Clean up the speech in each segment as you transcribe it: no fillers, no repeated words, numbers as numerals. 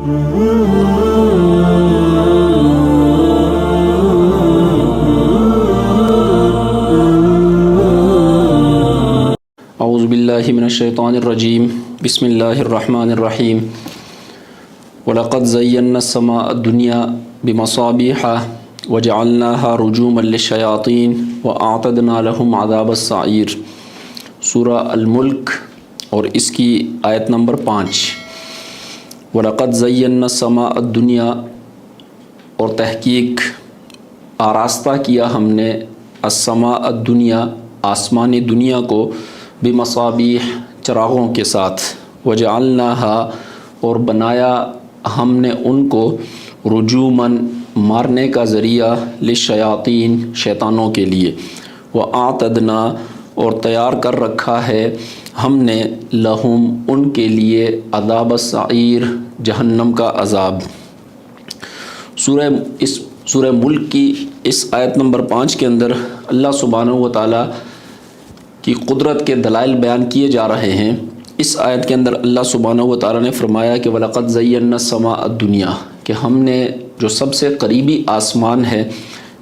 اعوذ باللہ من الشیطان الرجیم بسم اللہ الرحمن الرحیم وَلَقَدْ زَيَّنَّا السَّمَاءَ الدُّنْيَا بِمَصَابِيحَ وَجَعَلْنَاهَا رُجُومًا لِلشَّيَاطِينِ وَأَعْتَدْنَا لَهُمْ عَذَابَ السَّعِيرِ سورہ الملک اور اس کی آیت نمبر 5۔ وَلَقَدْ زَيَّنَّا السَّمَاءَ الدُّنْيَا، اور تحقیق آراستہ کیا ہم نے السماء الدنیا، آسمانی دنیا کو، بمصابیح، چراغوں کے ساتھ، وجعلناها، اور بنایا ہم نے ان کو، رجوماً، مارنے کا ذریعہ، للشیاطین، شیطانوں کے لیے، وَأَعْتَدْنَا، اور تیار کر رکھا ہے ہم نے، لہم، ان کے لیے، عذاب السعیر، جہنم کا عذاب۔ سورہ ملک کی اس آیت نمبر 5 کے اندر اللہ سبحانہ و تعالیٰ کی قدرت کے دلائل بیان کیے جا رہے ہیں۔ اس آیت کے اندر اللہ سبحانہ و تعالیٰ نے فرمایا کہ وَلَقَدْ زَيَّنَّا السَّمَاءَ الدُّنْيَا، کہ ہم نے جو سب سے قریبی آسمان ہے،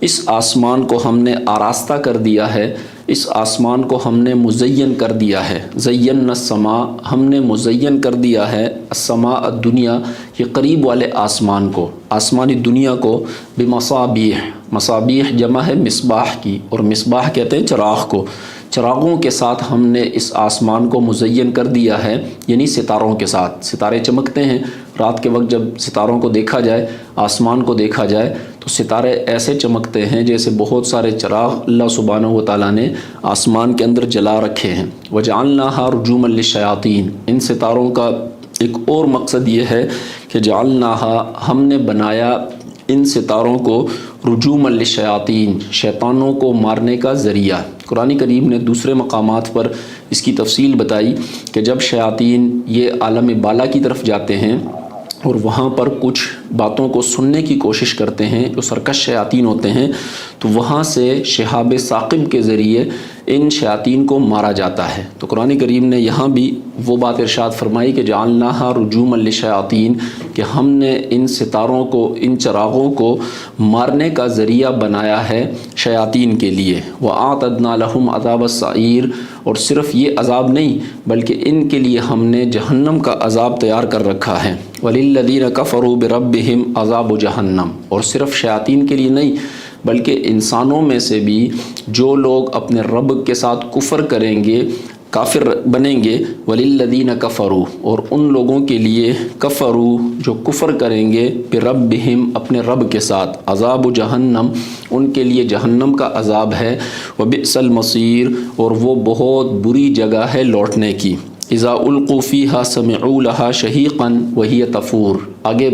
اس آسمان کو ہم نے آراستہ کر دیا ہے، اس آسمان کو ہم نے مزین کر دیا ہے۔ زَيَّنَّا السَّمَاء، ہم نے مزین کر دیا ہے، السماء الدنیا، یہ قریب والے آسمان کو، آسمانی دنیا کو، بمصابیح، مصابیح جمع ہے مصباح کی، اور مصباح کہتے ہیں چراغ کو، چراغوں کے ساتھ ہم نے اس آسمان کو مزین کر دیا ہے، یعنی ستاروں کے ساتھ۔ ستارے چمکتے ہیں رات کے وقت، جب ستاروں کو دیکھا جائے، آسمان کو دیکھا جائے تو ستارے ایسے چمکتے ہیں جیسے بہت سارے چراغ اللہ سبحانہ و تعالیٰ نے آسمان کے اندر جلا رکھے ہیں۔ وَجَعَلْنَاهَا رُجُومًا لِلشَّيَاطِينِ، ان ستاروں کا ایک اور مقصد یہ ہے کہ جعلناها، ہم نے بنایا ان ستاروں کو، رجومًا للشیاطین، شیطانوں کو مارنے کا ذریعہ۔ قرآن کریم نے دوسرے مقامات پر اس کی تفصیل بتائی کہ جب شیاطین یہ عالم بالا کی طرف جاتے ہیں اور وہاں پر کچھ باتوں کو سننے کی کوشش کرتے ہیں، جو سرکش شیاطین ہوتے ہیں، تو وہاں سے شہاب ثاقب کے ذریعے ان شیاطین کو مارا جاتا ہے۔ تو قرآن کریم نے یہاں بھی وہ بات ارشاد فرمائی کہ جعلناها رجوما للشیاطین، کہ ہم نے ان ستاروں کو، ان چراغوں کو مارنے کا ذریعہ بنایا ہے شیاطین کے لیے۔ وَأَعْتَدْنَا لَهُمْ عَذَابَ السَّعِيرِ، اور صرف یہ عذاب نہیں بلکہ ان کے لیے ہم نے جہنم کا عذاب تیار کر رکھا ہے۔ وَلِلَّذِينَ كَفَرُوا بِرَبِّهِمْ عَذَابُ جَهَنَّمْ، اور صرف شیاطین کے لیے نہیں بلکہ انسانوں میں سے بھی جو لوگ اپنے رب کے ساتھ کفر کریں گے، کافر بنیں گے، وَلِلَّذِينَ كَفَرُوا، اور ان لوگوں کے لیے، کفروا، جو کفر کریں گے، بِرَبِّهِمْ، اپنے رب کے ساتھ، عذاب جہنم، ان کے لیے جہنم کا عذاب ہے، وَبِئْسَ الْمَصِيرُ، اور وہ بہت بری جگہ ہے لوٹنے کی۔ اذا القوا فیہا سمعوا لہا شہیقا وہی تفور، آگے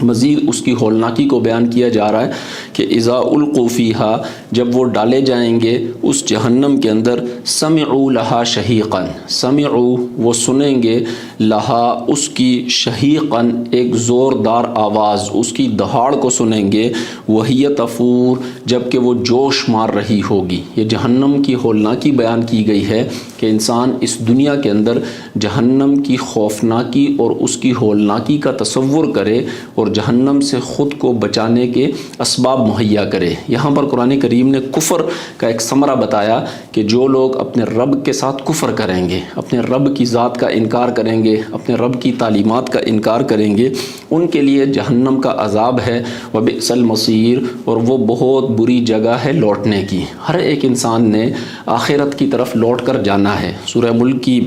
مزید اس کی ہولناکی کو بیان کیا جا رہا ہے کہ اذا القوا فیہا، جب وہ ڈالے جائیں گے اس جہنم کے اندر، سمعوا لہا شہیقا، سمعوا، وہ سنیں گے، لہا، اس کی، شہیقا، ایک زوردار آواز، اس کی دہاڑ کو سنیں گے، وہی تفور، جبکہ وہ جوش مار رہی ہوگی۔ یہ جہنم کی ہولناکی بیان کی گئی ہے کہ انسان اس دنیا کے اندر جہنم کی خوفناکی اور اس کی ہولناکی کا تصور کرے اور جہنم سے خود کو بچانے کے اسباب مہیا کرے۔ یہاں پر قرآن کریم نے کفر کا ایک ثمرہ بتایا کہ جو لوگ اپنے رب کے ساتھ کفر کریں گے، اپنے رب کی ذات کا انکار کریں گے، اپنے رب کی تعلیمات کا انکار کریں گے، ان کے لیے جہنم کا عذاب ہے، وبئس المصیر، اور وہ بہت بری جگہ ہے لوٹنے کی۔ ہر ایک انسان نے آخرت کی طرف لوٹ کر جانا ہے۔ سورہ ملک کی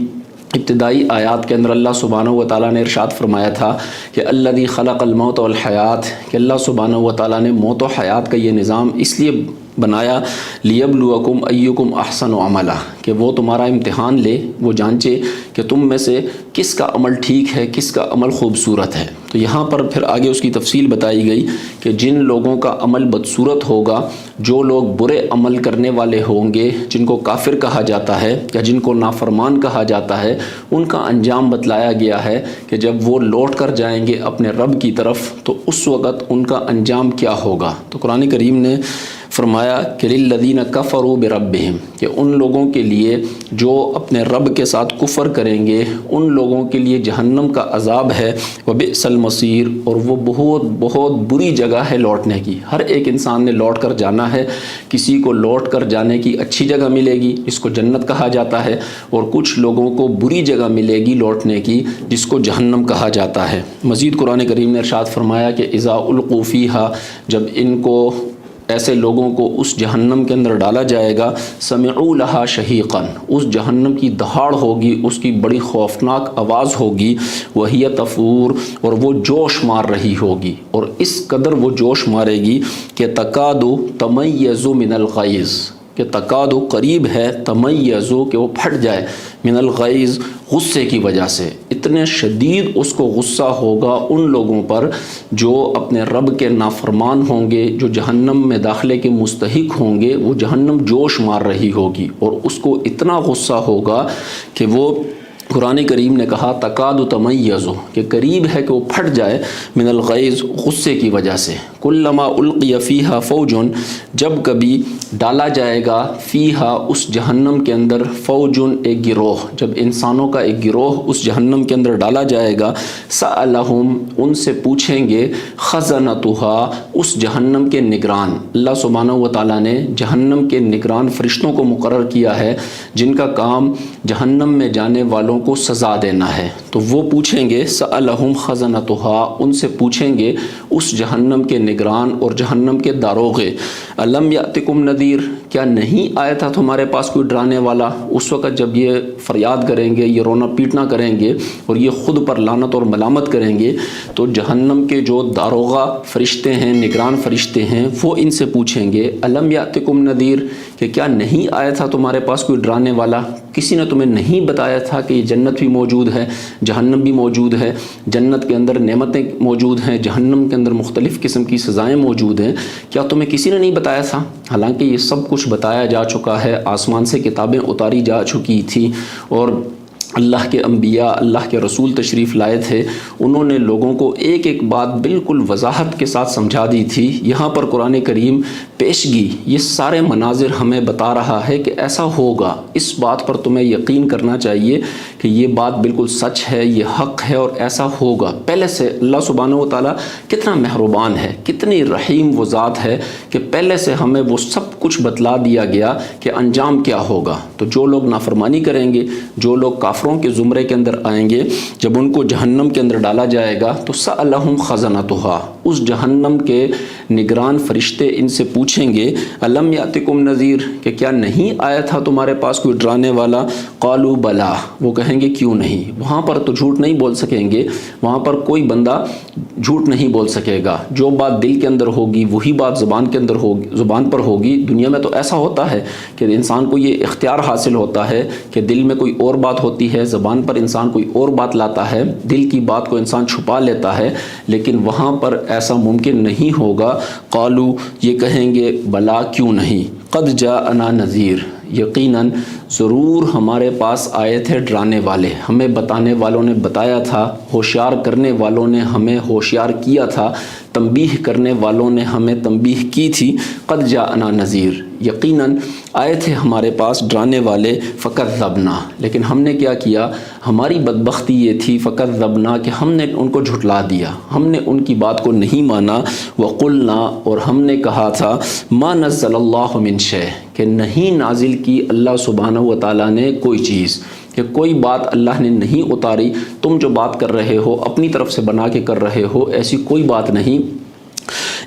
ابتدائی آیات کے اندر اللہ سبحانہ و تعالیٰ نے ارشاد فرمایا تھا کہ الذی خلق الموت والحیات، کہ اللہ سبحانہ و تعالیٰ نے موت و حیات کا یہ نظام اس لیے بنایا، لیبلوکم ایکم احسن عملا، کہ وہ تمہارا امتحان لے، وہ جانچے کہ تم میں سے کس کا عمل ٹھیک ہے، کس کا عمل خوبصورت ہے۔ تو یہاں پر پھر آگے اس کی تفصیل بتائی گئی کہ جن لوگوں کا عمل بدصورت ہوگا، جو لوگ برے عمل کرنے والے ہوں گے، جن کو کافر کہا جاتا ہے یا جن کو نافرمان کہا جاتا ہے، ان کا انجام بتلایا گیا ہے کہ جب وہ لوٹ کر جائیں گے اپنے رب کی طرف تو اس وقت ان کا انجام کیا ہوگا۔ تو قرآن کریم نے فرمایا کہ للذین کفروا بربہم، کہ ان لوگوں کے لیے جو اپنے رب کے ساتھ کفر کریں گے ان لوگوں کے لیے جہنم کا عذاب ہے، وبئس المصیر، اور وہ بہت بہت بری جگہ ہے لوٹنے کی۔ ہر ایک انسان نے لوٹ کر جانا ہے، کسی کو لوٹ کر جانے کی اچھی جگہ ملے گی جس کو جنت کہا جاتا ہے، اور کچھ لوگوں کو بری جگہ ملے گی لوٹنے کی جس کو جہنم کہا جاتا ہے۔ مزید قرآن کریم نے ارشاد فرمایا کہ اذا القوا فیہا، جب ان کو ایسے لوگوں کو اس جہنم کے اندر ڈالا جائے گا، سمعوا لہا شہیقا، اس جہنم کی دہاڑ ہوگی، اس کی بڑی خوفناک آواز ہوگی، وہی تفور، اور وہ جوش مار رہی ہوگی، اور اس قدر وہ جوش مارے گی کہ تکاد تمیز من الغیظ، کہ تکاد قریب ہے، تمیز کہ وہ پھٹ جائے، من الغیظ غصے کی وجہ سے۔ اتنے شدید اس کو غصہ ہوگا ان لوگوں پر جو اپنے رب کے نافرمان ہوں گے، جو جہنم میں داخلے کے مستحق ہوں گے، وہ جہنم جوش مار رہی ہوگی، اور اس کو اتنا غصہ ہوگا کہ وہ، قرآن کریم نے کہا تکاد تمیز، کہ قریب ہے کہ وہ پھٹ جائے، من الغیظ غصے کی وجہ سے۔ کلما القی فیہا فوج، جب کبھی ڈالا جائے گا فیہا اس جہنم کے اندر، فوج ایک گروہ، جب انسانوں کا ایک گروہ اس جہنم کے اندر ڈالا جائے گا، سألہم ان سے پوچھیں گے، خزنتہا اس جہنم کے نگران، اللہ سبحانہ و تعالیٰ نے جہنم کے نگران فرشتوں کو مقرر کیا ہے جن کا کام جہنم میں جانے والوں کو سزا دینا ہے، تو وہ پوچھیں گے، سألہم خزنتہا ان سے پوچھیں گے اس جہنم کے نگران اور جہنم کے داروغے، الم یاتکم نذیر، کیا نہیں آیا تھا تمہارے پاس کوئی ڈرانے والا؟ اس وقت جب یہ فریاد کریں گے، یہ رونا پیٹنا کریں گے اور یہ خود پر لعنت اور ملامت کریں گے، تو جہنم کے جو داروغہ فرشتے ہیں، نگران فرشتے ہیں، وہ ان سے پوچھیں گے، الم یاتکم نذیر، کہ کیا نہیں آیا تھا تمہارے پاس کوئی ڈرانے والا؟ کسی نے تمہیں نہیں بتایا تھا کہ یہ جنت بھی موجود ہے، جہنم بھی موجود ہے، جنت کے اندر نعمتیں موجود ہیں، جہنم کے اندر مختلف قسم کی سزائیں موجود ہیں، کیا تمہیں کسی نے نہیں بتایا تھا؟ حالانکہ یہ سب کچھ بتایا جا چکا ہے، آسمان سے کتابیں اتاری جا چکی تھی، اور اللہ کے انبیاء، اللہ کے رسول تشریف لائے تھے، انہوں نے لوگوں کو ایک ایک بات بالکل وضاحت کے ساتھ سمجھا دی تھی۔ یہاں پر قرآن کریم پیشگی یہ سارے مناظر ہمیں بتا رہا ہے کہ ایسا ہوگا، اس بات پر تمہیں یقین کرنا چاہیے کہ یہ بات بالکل سچ ہے، یہ حق ہے اور ایسا ہوگا۔ پہلے سے اللہ سبحانہ و تعالیٰ کتنا مہربان ہے، کتنی رحیم وہ ذات ہے کہ پہلے سے ہمیں وہ سب کچھ بتلا دیا گیا کہ انجام کیا ہوگا۔ تو جو لوگ نافرمانی کریں گے، جو لوگ کافروں کے زمرے کے اندر آئیں گے، جب ان کو جہنم کے اندر ڈالا جائے گا تو سألہم خزنتہا، اس جہنم کے نگران فرشتے ان سے پوچھیں گے، الم یاتکم نذیر، کہ کیا نہیں آیا تھا تمہارے پاس کوئی ڈرانے والا؟ قالوا بلا، وہ کہیں گے کیوں نہیں۔ وہاں پر تو جھوٹ نہیں بول سکیں گے، وہاں پر کوئی بندہ جھوٹ نہیں بول سکے گا، جو بات دل کے اندر ہوگی وہی بات زبان کے اندر ہوگی، زبان پر ہوگی۔ دنیا میں تو ایسا ہوتا ہے کہ انسان کو یہ اختیار حاصل ہوتا ہے کہ دل میں کوئی اور بات ہوتی ہے، زبان پر انسان کوئی اور بات لاتا ہے، دل کی بات کو انسان چھپا لیتا ہے، لیکن وہاں پر ایسا ممکن نہیں ہوگا۔ قالو، یہ کہیں گے بلا کیوں نہیں، قد جاءنا نذیر، یقیناً ضرور ہمارے پاس آئے تھے ڈرانے والے، ہمیں بتانے والوں نے بتایا تھا، ہوشیار کرنے والوں نے ہمیں ہوشیار کیا تھا، تنبیہ کرنے والوں نے ہمیں تنبیہ کی تھی۔ قد جاءنا نذیر، یقیناً آئے تھے ہمارے پاس ڈرانے والے، فکذبنا، لیکن ہم نے کیا کیا؟ ہماری بدبختی یہ تھی، فکذبنا، کہ ہم نے ان کو جھٹلا دیا، ہم نے ان کی بات کو نہیں مانا، وقلنا، اور ہم نے کہا تھا، ما نزل اللہ من شیء، کہ نہیں نازل کی اللہ سبحانہ و تعالیٰ نے کوئی چیز، کہ کوئی بات اللہ نے نہیں اتاری، تم جو بات کر رہے ہو اپنی طرف سے بنا کے کر رہے ہو، ایسی کوئی بات نہیں۔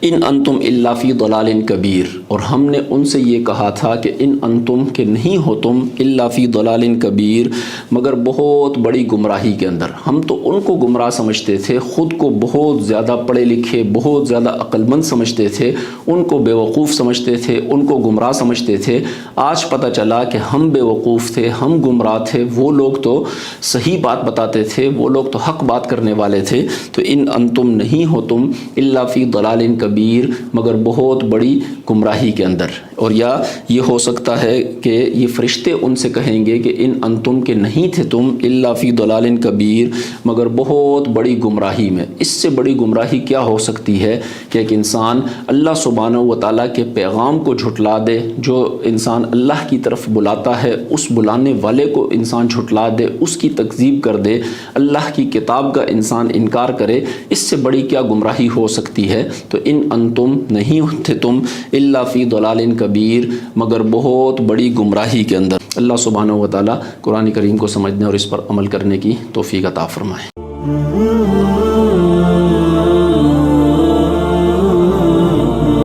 ان انتم الا فی ضلال کبیر، اور ہم نے ان سے یہ کہا تھا کہ ان انتم، کہ نہیں ہو تم، الا فی ضلال کبیر، مگر بہت بڑی گمراہی کے اندر۔ ہم تو ان کو گمراہ سمجھتے تھے، خود کو بہت زیادہ پڑھے لکھے، بہت زیادہ عقل مند سمجھتے تھے، ان کو بے وقوف سمجھتے تھے، ان کو گمراہ سمجھتے تھے۔ آج پتہ چلا کہ ہم بے وقوف تھے، ہم گمراہ تھے، وہ لوگ تو صحیح بات بتاتے تھے، وہ لوگ تو حق بات کرنے والے تھے۔ تو ان انتم، نہیں ہو تم، الا فی ضلال کبیر، کبیر، مگر بہت بڑی گمراہی کے اندر۔ اور یا یہ ہو سکتا ہے کہ یہ فرشتے ان سے کہیں گے کہ ان انتم کے نہیں تھے تم الا فی ضلال کبیر، مگر بہت بڑی گمراہی میں۔ اس سے بڑی گمراہی کیا ہو سکتی ہے کہ ایک انسان اللہ سبحانہ و تعالیٰ کے پیغام کو جھٹلا دے، جو انسان اللہ کی طرف بلاتا ہے اس بلانے والے کو انسان جھٹلا دے، اس کی تکذیب کر دے، اللہ کی کتاب کا انسان انکار کرے۔ اس سے بڑی کیا گمراہی ہو سکتی ہے؟ تو ان انتم نہیں تھے تم الا فی ضلال کبیر، مگر بہت بڑی گمراہی کے اندر۔ اللہ سبحانہ و تعالیٰ قرآن کریم کو سمجھنے اور اس پر عمل کرنے کی توفیق عطا فرمائے۔